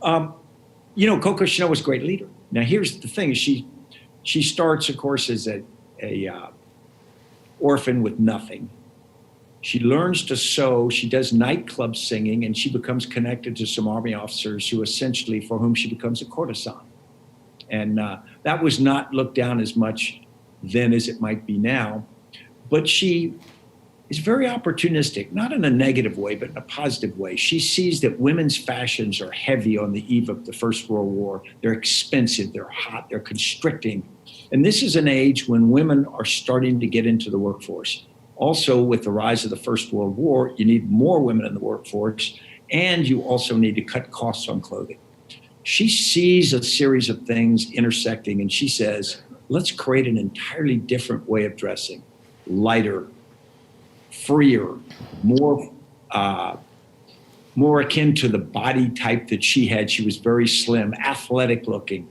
Um, Coco Chanel was a great leader. Now, here's the thing: she starts, of course, as a orphan with nothing. She learns to sew. She does nightclub singing, and she becomes connected to some army officers who essentially, for whom she becomes a courtesan. And that was not looked down as much then as it might be now. But she is very opportunistic, not in a negative way, but in a positive way. She sees that women's fashions are heavy on the eve of the First World War. They're expensive, they're hot, they're constricting. And this is an age when women are starting to get into the workforce. Also, with the rise of the First World War, you need more women in the workforce, and you also need to cut costs on clothing. She sees a series of things intersecting, and she says, let's create an entirely different way of dressing, lighter, freer, more akin to the body type that she had. She was very slim, athletic looking.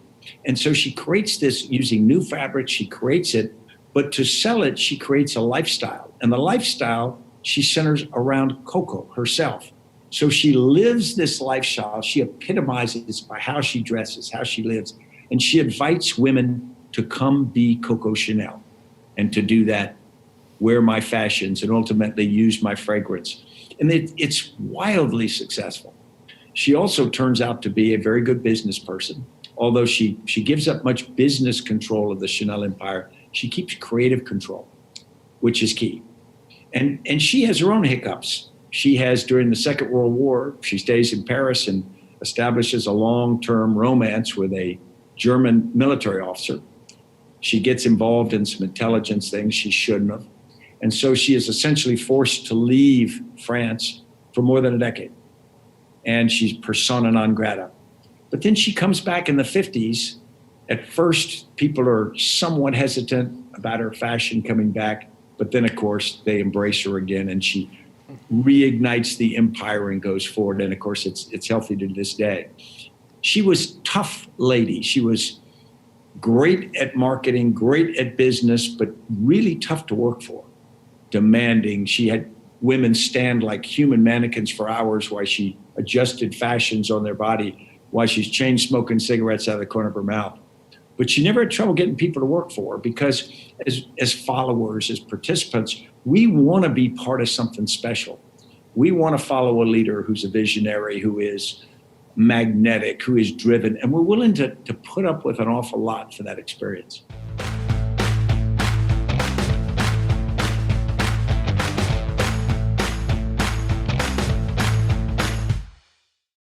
And so she creates this using new fabric. She creates it, but to sell it, she creates a lifestyle. And the lifestyle, she centers around Coco herself. So she lives this lifestyle. She epitomizes by how she dresses, how she lives. And she invites women to come be Coco Chanel. And to do that, wear my fashions and ultimately use my fragrance. And it's wildly successful. She also turns out to be a very good business person. Although she gives up much business control of the Chanel empire, she keeps creative control, which is key. And she has her own hiccups. She has, during the Second World War, she stays in Paris and establishes a long-term romance with a German military officer. She gets involved in some intelligence things she shouldn't have. And so she is essentially forced to leave France for more than a decade. And she's persona non grata. But then she comes back in the 50s. At first, people are somewhat hesitant about her fashion coming back. But then, of course, they embrace her again, and she reignites the empire and goes forward. And, of course, it's healthy to this day. She was a tough lady. She was great at marketing, great at business, but really tough to work for. Demanding. She had women stand like human mannequins for hours while she adjusted fashions on their body, while she's chain smoking cigarettes out of the corner of her mouth. But she never had trouble getting people to work for her because as followers, as participants, we want to be part of something special. We want to follow a leader who's a visionary, who is magnetic, who is driven, and we're willing to put up with an awful lot for that experience.